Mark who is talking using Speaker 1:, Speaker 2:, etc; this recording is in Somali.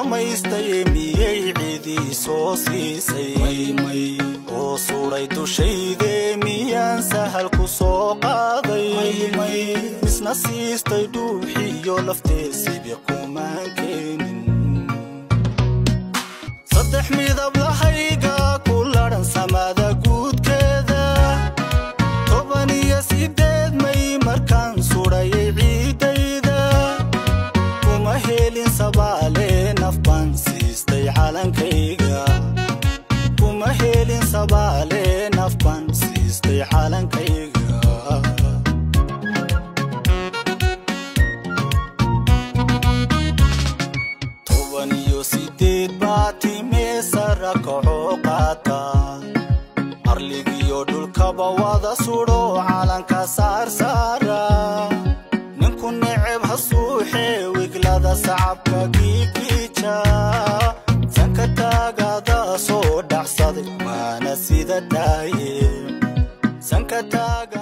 Speaker 1: dhammaystay miyay cidii soo siisay oo suuray dushayde miyaan sahal ku soo qaaday misna siistay dhuuxiyo lafteesibi kumaan keenin saddex midab lahayga ku ladhan samada guudkeeda 18 may markaan surayay ciidayda kuma helin sabaale nafbaan siistay calankayga kuma helin sabaale nafbaan siistay calankayga كعقاتا أرليجيو دول كبوادة سورو على كسار سارا نكون نعب هالصوحي وقلادة صعب كيكيشا سنكتا قادا صود صدق ما نسيد الدايم سنكتا